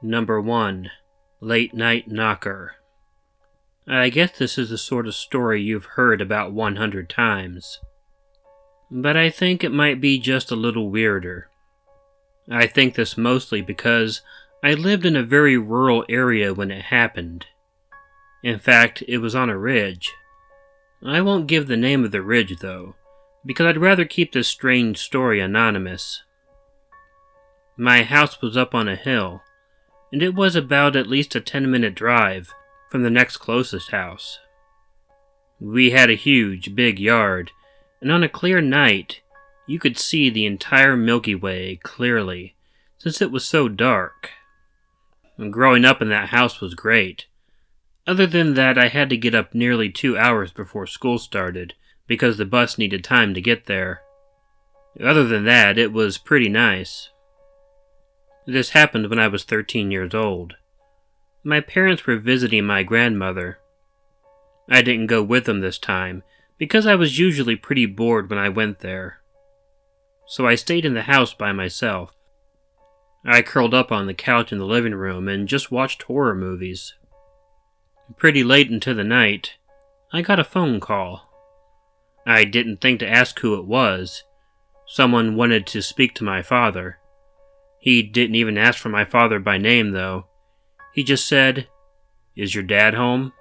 Number 1. Late Night Knocker. I guess this is the sort of story you've heard about 100 times. But I think it might be just a little weirder. I think this mostly because I lived in a very rural area when it happened. In fact, it was on a ridge. I won't give the name of the ridge, though, because I'd rather keep this strange story anonymous. My house was up on a hill, and it was about at least a 10-minute drive from the next closest house. We had a huge, big yard, and on a clear night, you could see the entire Milky Way clearly, since it was so dark. And growing up in that house was great. Other than that, I had to get up nearly 2 hours before school started, because the bus needed time to get there. Other than that, it was pretty nice. This happened when I was 13 years old. My parents were visiting my grandmother. I didn't go with them this time, because I was usually pretty bored when I went there. So I stayed in the house by myself. I curled up on the couch in the living room and just watched horror movies. Pretty late into the night, I got a phone call. I didn't think to ask who it was. Someone wanted to speak to my father. He didn't even ask for my father by name, though. He just said, "Is your dad home?"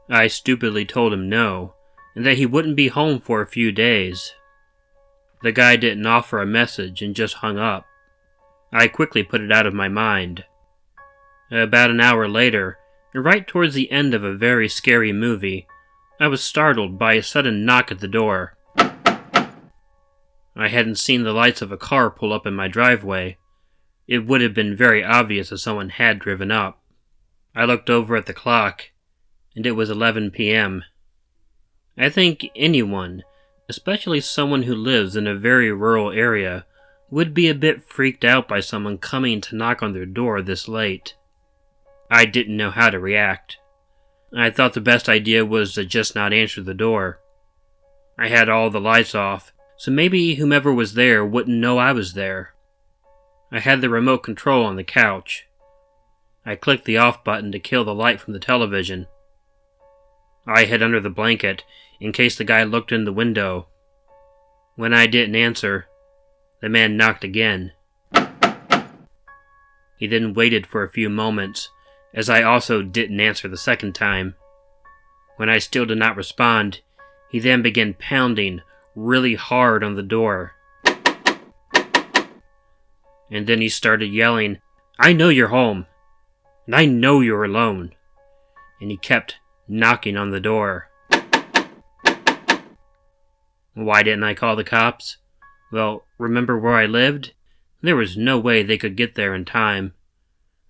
I stupidly told him no, and that he wouldn't be home for a few days. The guy didn't offer a message and just hung up. I quickly put it out of my mind. About an hour later, right towards the end of a very scary movie, I was startled by a sudden knock at the door. I hadn't seen the lights of a car pull up in my driveway. It would have been very obvious if someone had driven up. I looked over at the clock, and it was 11 p.m. I think anyone, especially someone who lives in a very rural area, would be a bit freaked out by someone coming to knock on their door this late. I didn't know how to react. I thought the best idea was to just not answer the door. I had all the lights off, so maybe whomever was there wouldn't know I was there. I had the remote control on the couch. I clicked the off button to kill the light from the television. I hid under the blanket in case the guy looked in the window. When I didn't answer, the man knocked again. He then waited for a few moments, as I also didn't answer the second time. When I still did not respond, he then began pounding really hard on the door. And then he started yelling, "I know you're home, and I know you're alone." And he kept knocking on the door. Why didn't I call the cops? Well, remember where I lived? There was no way they could get there in time.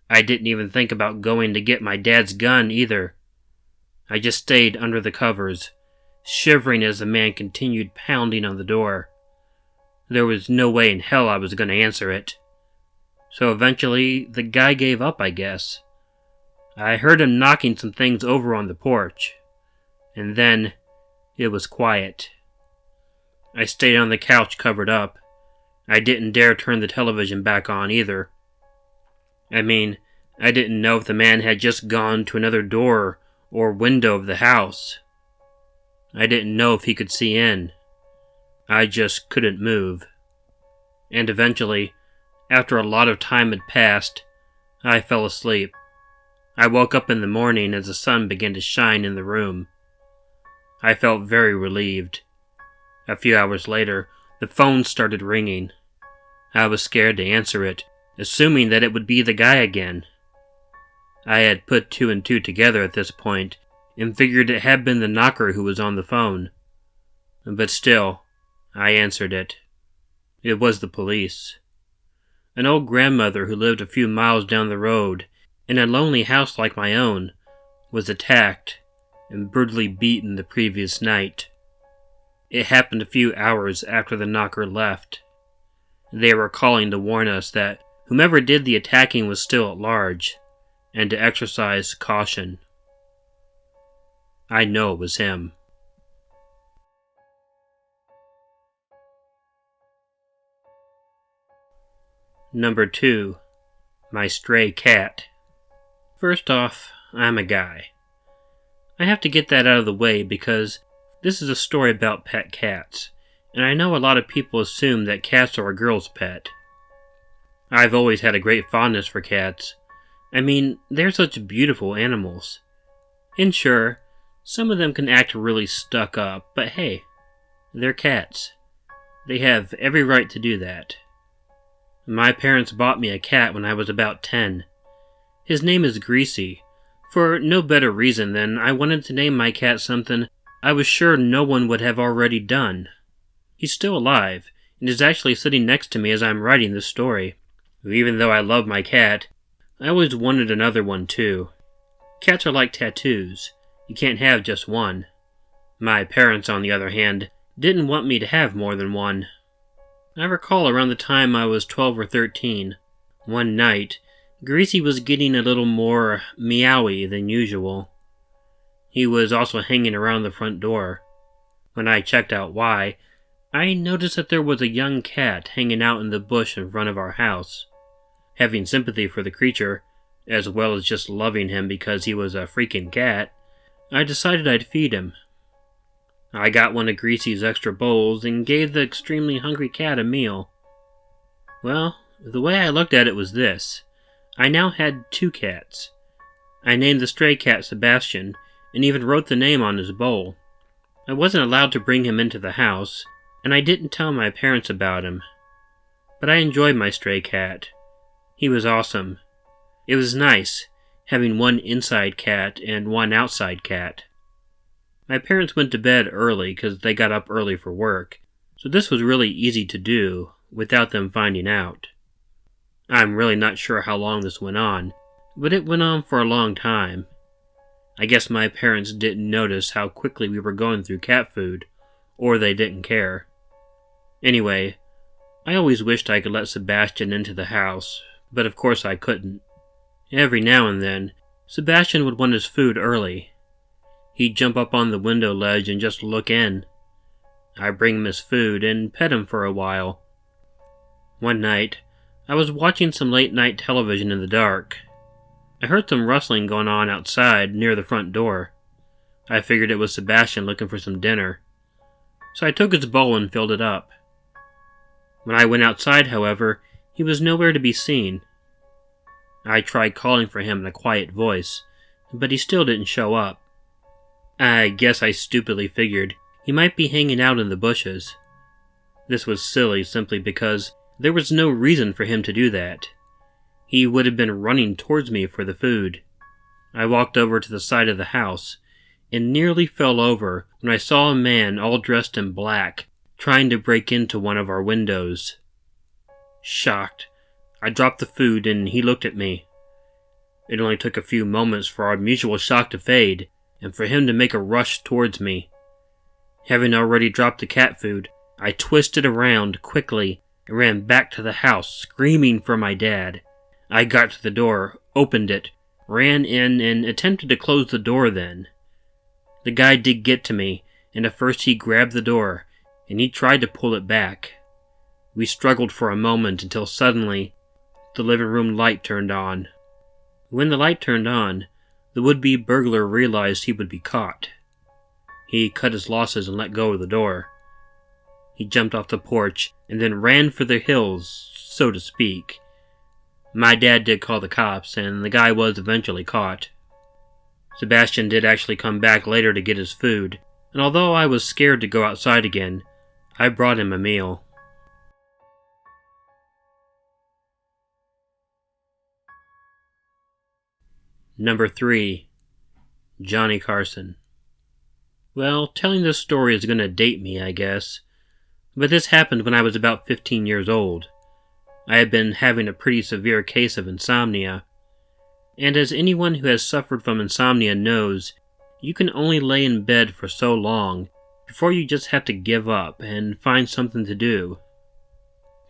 I didn't even think about going to get my dad's gun either. I just stayed under the covers, shivering as the man continued pounding on the door. There was no way in hell I was going to answer it. So eventually, the guy gave up, I guess. I heard him knocking some things over on the porch. And then, it was quiet. I stayed on the couch covered up. I didn't dare turn the television back on either. I mean, I didn't know if the man had just gone to another door or window of the house. I didn't know if he could see in. I just couldn't move. And eventually, after a lot of time had passed, I fell asleep. I woke up in the morning as the sun began to shine in the room. I felt very relieved. A few hours later, the phone started ringing. I was scared to answer it, assuming that it would be the guy again. I had put two and two together at this point, and figured it had been the knocker who was on the phone. But still, I answered it. It was the police. An old grandmother who lived a few miles down the road, in a lonely house like my own, was attacked and brutally beaten the previous night. It happened a few hours after the knocker left. They were calling to warn us that whomever did the attacking was still at large, and to exercise caution. I know it was him. Number 2. My stray cat. First off, I'm a guy. I have to get that out of the way because this is a story about pet cats, and I know a lot of people assume that cats are a girl's pet. I've always had a great fondness for cats. I mean, they're such beautiful animals. And sure, some of them can act really stuck up, but hey, they're cats. They have every right to do that. My parents bought me a cat when I was about 10. His name is Greasy, for no better reason than I wanted to name my cat something I was sure no one would have already done. He's still alive, and is actually sitting next to me as I'm writing this story. Even though I love my cat, I always wanted another one too. Cats are like tattoos. You can't have just one. My parents, on the other hand, didn't want me to have more than one. I recall around the time I was 12 or 13, one night, Greasy was getting a little more meowy than usual. He was also hanging around the front door. When I checked out why, I noticed that there was a young cat hanging out in the bush in front of our house. Having sympathy for the creature, as well as just loving him because he was a freaking cat, I decided I'd feed him. I got one of Greasy's extra bowls and gave the extremely hungry cat a meal. Well, the way I looked at it was this. I now had 2 cats. I named the stray cat Sebastian, and even wrote the name on his bowl. I wasn't allowed to bring him into the house, and I didn't tell my parents about him. But I enjoyed my stray cat. He was awesome. It was nice, having one inside cat and one outside cat. My parents went to bed early because they got up early for work, so this was really easy to do without them finding out. I'm really not sure how long this went on, but it went on for a long time. I guess my parents didn't notice how quickly we were going through cat food, or they didn't care. Anyway, I always wished I could let Sebastian into the house, but of course I couldn't. Every now and then, Sebastian would want his food early. He'd jump up on the window ledge and just look in. I'd bring him his food and pet him for a while. One night, I was watching some late-night television in the dark. I heard some rustling going on outside near the front door. I figured it was Sebastian looking for some dinner, so I took his bowl and filled it up. When I went outside, however, he was nowhere to be seen. I tried calling for him in a quiet voice, but he still didn't show up. I guess I stupidly figured he might be hanging out in the bushes. This was silly simply because there was no reason for him to do that. He would have been running towards me for the food. I walked over to the side of the house and nearly fell over when I saw a man all dressed in black trying to break into one of our windows. Shocked, I dropped the food and he looked at me. It only took a few moments for our mutual shock to fade and for him to make a rush towards me. Having already dropped the cat food, I twisted around quickly and ran back to the house, screaming for my dad. I got to the door, opened it, ran in, and attempted to close the door then. The guy did get to me, and at first he grabbed the door, and he tried to pull it back. We struggled for a moment until suddenly the living room light turned on. When the light turned on, the would-be burglar realized he would be caught. He cut his losses and let go of the door. He jumped off the porch and then ran for the hills, so to speak. My dad did call the cops, and the guy was eventually caught. Sebastian did actually come back later to get his food, and although I was scared to go outside again, I brought him a meal. Number 3. Johnny Carson. Well, telling this story is going to date me, I guess. But this happened when I was about 15 years old. I had been having a pretty severe case of insomnia. And as anyone who has suffered from insomnia knows, you can only lay in bed for so long before you just have to give up and find something to do.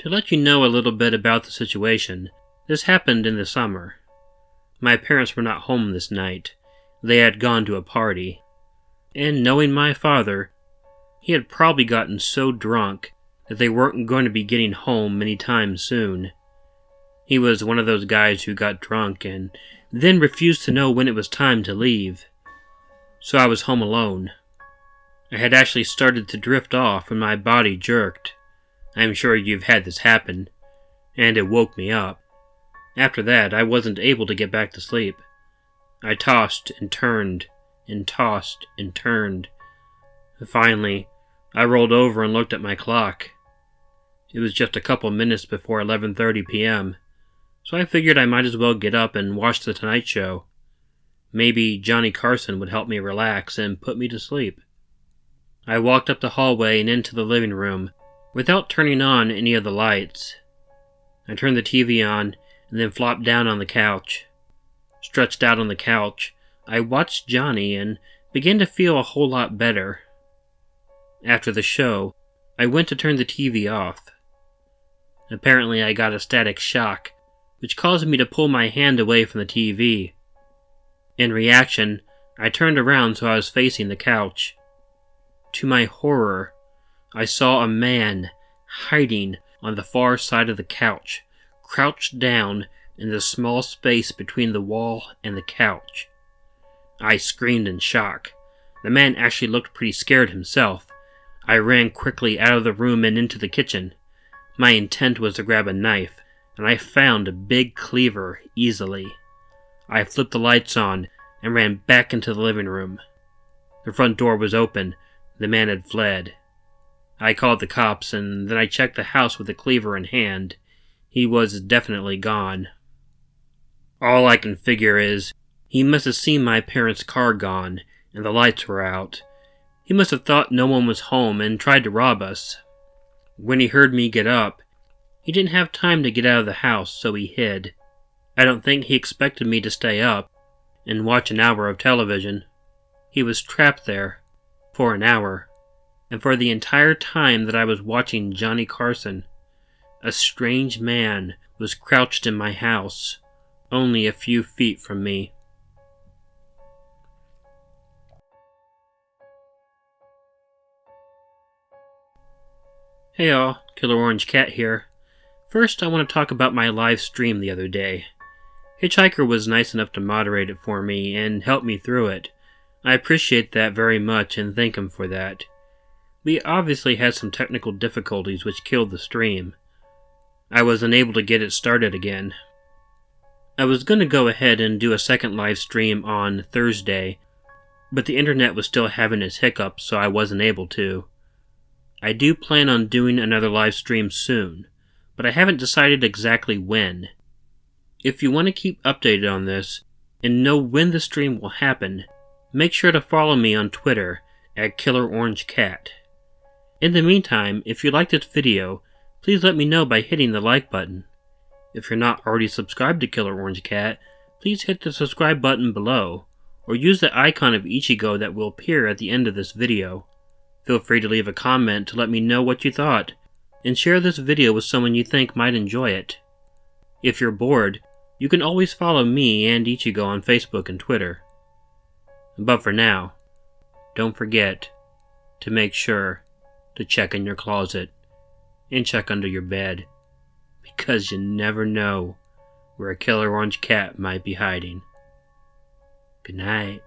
To let you know a little bit about the situation, this happened in the summer. My parents were not home this night. They had gone to a party. And knowing my father, he had probably gotten so drunk that they weren't going to be getting home any time soon. He was one of those guys who got drunk and then refused to know when it was time to leave. So I was home alone. I had actually started to drift off when my body jerked. I'm sure you've had this happen, and it woke me up. After that, I wasn't able to get back to sleep. I tossed and turned, and tossed and turned. Finally, I rolled over and looked at my clock. It was just a couple minutes before 11:30 p.m., so I figured I might as well get up and watch The Tonight Show. Maybe Johnny Carson would help me relax and put me to sleep. I walked up the hallway and into the living room without turning on any of the lights. I turned the TV on and then flopped down on the couch. Stretched out on the couch, I watched Johnny and began to feel a whole lot better. After the show, I went to turn the TV off. Apparently I got a static shock, which caused me to pull my hand away from the TV. In reaction, I turned around so I was facing the couch. To my horror, I saw a man hiding on the far side of the couch, crouched down in the small space between the wall and the couch. I screamed in shock. The man actually looked pretty scared himself. I ran quickly out of the room and into the kitchen. My intent was to grab a knife, and I found a big cleaver easily. I flipped the lights on and ran back into the living room. The front door was open. The man had fled. I called the cops, and then I checked the house with the cleaver in hand. He was definitely gone. All I can figure is, he must have seen my parents' car gone, and the lights were out. He must have thought no one was home and tried to rob us. When he heard me get up, he didn't have time to get out of the house, so he hid. I don't think he expected me to stay up and watch an hour of television. He was trapped there for an hour, and for the entire time that I was watching Johnny Carson, a strange man was crouched in my house, only a few feet from me. Hey all, Killer Orange Cat here. First, I want to talk about my live stream the other day. Hitchhiker was nice enough to moderate it for me and help me through it. I appreciate that very much and thank him for that. We obviously had some technical difficulties which killed the stream. I was unable to get it started again. I was going to go ahead and do a second live stream on Thursday, but the internet was still having its hiccups, so I wasn't able to. I do plan on doing another live stream soon, but I haven't decided exactly when. If you want to keep updated on this and know when the stream will happen, make sure to follow me on Twitter at KillerOrangeCat. In the meantime, if you liked this video, please let me know by hitting the like button. If you're not already subscribed to Killer Orange Cat, please hit the subscribe button below, or use the icon of Ichigo that will appear at the end of this video. Feel free to leave a comment to let me know what you thought, and share this video with someone you think might enjoy it. If you're bored, you can always follow me and Ichigo on Facebook and Twitter. But for now, don't forget to make sure to check in your closet and check under your bed, because you never know where a Killer Orange Cat might be hiding. Good night.